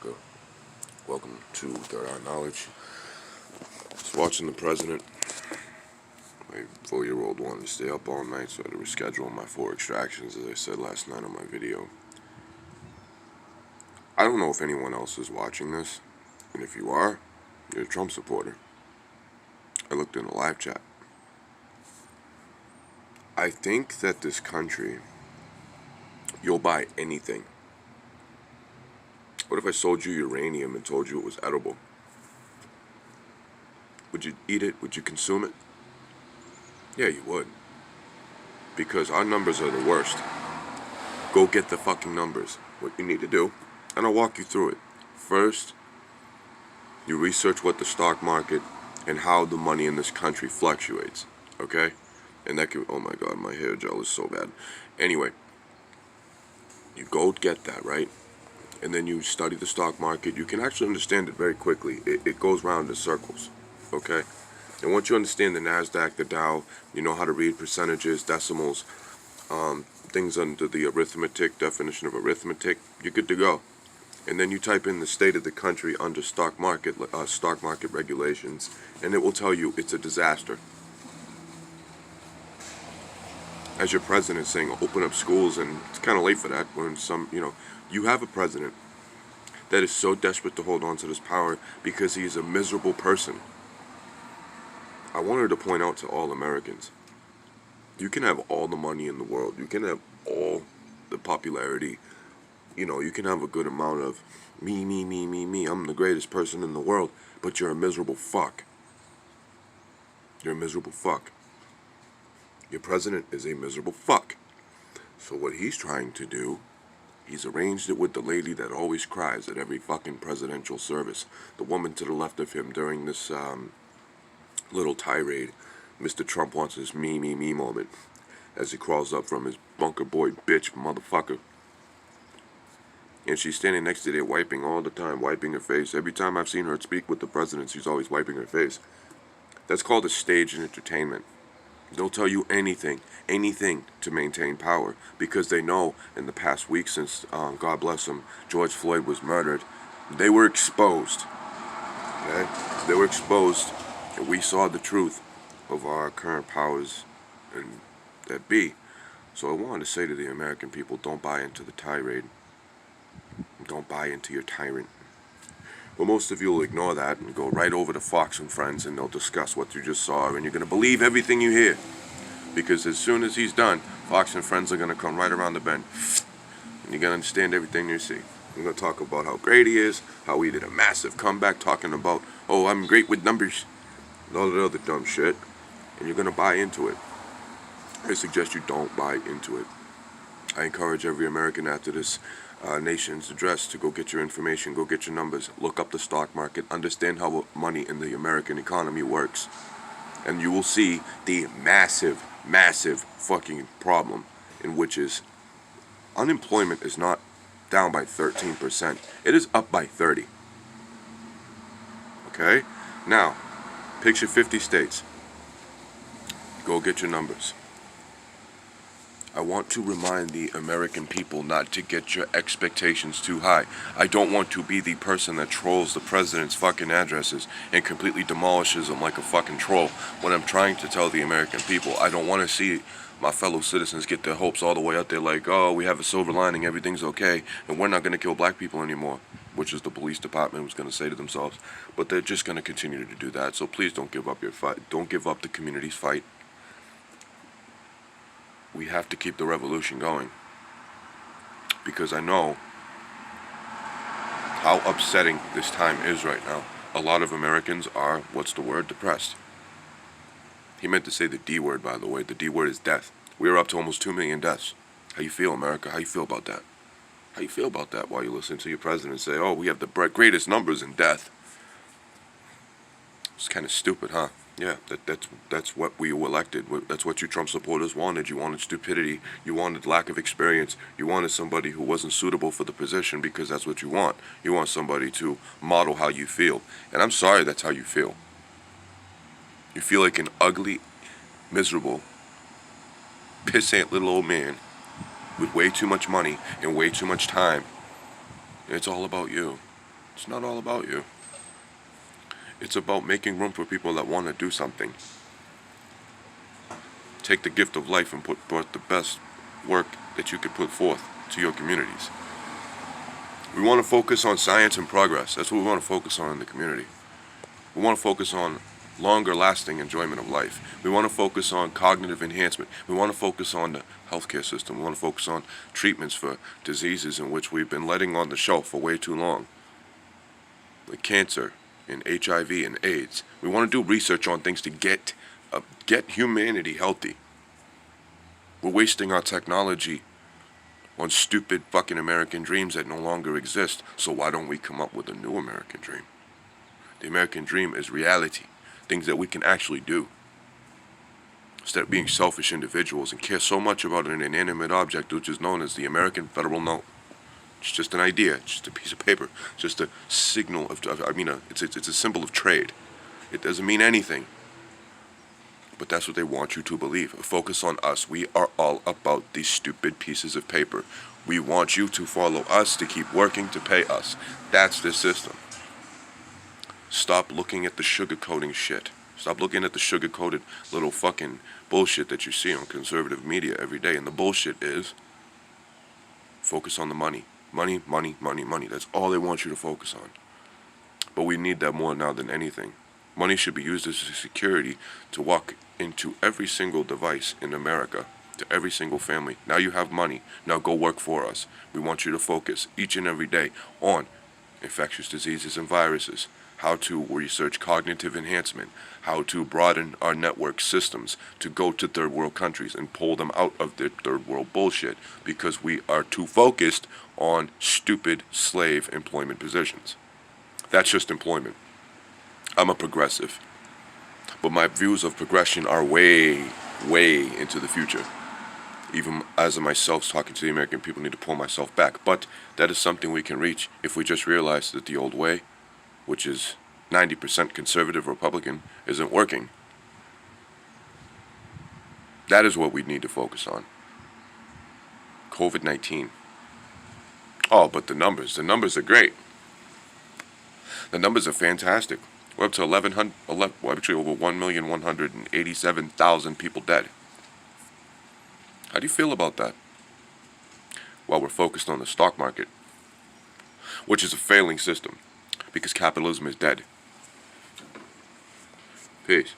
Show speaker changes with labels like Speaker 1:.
Speaker 1: America. Welcome to Third Eye Knowledge. Just watching the president. My 4-year-old wanted to stay up all night, so I had to reschedule my 4 extractions, as I said last night on my video. I don't know if anyone else is watching this, and if you are, you're a Trump supporter. I looked in the live chat. I think that this country, you'll buy anything. What if I sold you uranium and told you it was edible? Would you eat it? Would you consume it? Yeah, you would. Because our numbers are the worst. Go get the fucking numbers. What you need to do, and I'll walk you through it. First, you research what the stock market and how the money in this country fluctuates. Okay? And that can, oh my god, my hair gel is so bad. Anyway, you go get that, right? And then you study the stock market. You can actually understand it very quickly. It goes round in circles, okay? And once you understand the NASDAQ, the Dow, you know how to read percentages, decimals, things under the arithmetic, definition of arithmetic, you're good to go. And then you type in the state of the country under stock market regulations, and it will tell you it's a disaster. As your president saying, open up schools, and it's kind of late for that when you have a president that is so desperate to hold on to this power because he is a miserable person. I wanted to point out to all Americans, you can have all the money in the world, you can have all the popularity, you can have a good amount of me, I'm the greatest person in the world, but you're a miserable fuck. You're a miserable fuck. Your president is a miserable fuck. So what he's trying to do, he's arranged it with the lady that always cries at every fucking presidential service. The woman to the left of him during this little tirade. Mr. Trump wants his me moment as he crawls up from his bunker boy bitch motherfucker. And she's standing next to there wiping all the time, wiping her face. Every time I've seen her speak with the president, she's always wiping her face. That's called a stage and entertainment. They'll tell you anything to maintain power, because they know in the past week since, God bless him, George Floyd was murdered, they were exposed. Okay? They were exposed, and we saw the truth of our current powers and that be. So I wanted to say to the American people, don't buy into the tirade. Don't buy into your tyrant. Well, most of you will ignore that and go right over to Fox and Friends, and they'll discuss what you just saw, and you're going to believe everything you hear. Because as soon as he's done, Fox and Friends are going to come right around the bend. And you're going to understand everything you see. We're going to talk about how great he is, how he did a massive comeback, talking about, oh, I'm great with numbers, and all that other dumb shit. And you're going to buy into it. I suggest you don't buy into it. I encourage every American after this nation's address to go get your information, go get your numbers, look up the stock market, understand how money in the American economy works, and you will see the massive fucking problem, in which is unemployment is not down by 13%, it is up by 30. Okay? Now, picture 50 states. Go get your numbers. I want to remind the American people not to get your expectations too high. I don't want to be the person that trolls the president's fucking addresses and completely demolishes them like a fucking troll when I'm trying to tell the American people. I don't want to see my fellow citizens get their hopes all the way up there like, oh, we have a silver lining, everything's okay, and we're not going to kill black people anymore, which is the police department was going to say to themselves. But they're just going to continue to do that, so please don't give up your fight. Don't give up the community's fight. We have to keep the revolution going, because I know how upsetting this time is right now. A lot of Americans are, depressed. He meant to say the D word, by the way. The D word is death. We are up to almost 2 million deaths. How you feel, America? How you feel about that? How you feel about that while you listen to your president say, oh, we have the greatest numbers in death? It's kind of stupid, huh? Yeah, that's what we elected. That's what you Trump supporters wanted. You wanted stupidity. You wanted lack of experience. You wanted somebody who wasn't suitable for the position, because that's what you want. You want somebody to model how you feel. And I'm sorry that's how you feel. You feel like an ugly, miserable, pissant little old man with way too much money and way too much time. And it's all about you. It's not all about you. It's about making room for people that want to do something. Take the gift of life and put forth the best work that you could put forth to your communities. We want to focus on science and progress. That's what we want to focus on in the community. We want to focus on longer lasting enjoyment of life. We want to focus on cognitive enhancement. We want to focus on the healthcare system. We want to focus on treatments for diseases in which we've been letting on the shelf for way too long, like cancer and HIV and AIDS. We want to do research on things to get humanity healthy. We're wasting our technology on stupid fucking American dreams that no longer exist, so why don't we come up with a new American dream? The American dream is reality, things that we can actually do. Instead of being selfish individuals and care so much about an inanimate object which is known as the American federal note. It's just an idea, it's just a piece of paper, just a signal of, it's a symbol of trade. It doesn't mean anything. But that's what they want you to believe. Focus on us. We are all about these stupid pieces of paper. We want you to follow us, to keep working, to pay us. That's the system. Stop looking at the sugar-coating shit. Stop looking at the sugar-coated little fucking bullshit that you see on conservative media every day. And the bullshit is, focus on the money. Money, money, money, money. That's all they want you to focus on. But we need that more now than anything. Money should be used as a security to walk into every single device in America, to every single family. Now you have money. Now go work for us. We want you to focus each and every day on infectious diseases and viruses, how to research cognitive enhancement, how to broaden our network systems to go to third world countries and pull them out of their third world bullshit because we are too focused on stupid slave employment positions. That's just employment. I'm a progressive, but my views of progression are way, way into the future. Even as of myself talking to the American people, I need to pull myself back. But that is something we can reach if we just realize that the old way, which is 90% conservative Republican, isn't working. That is what we need to focus on. COVID-19. Oh, but the numbers are great. The numbers are fantastic. We're up to over 1,187,000 people dead. How do you feel about that? Well, we're focused on the stock market, which is a failing system because capitalism is dead. Peace.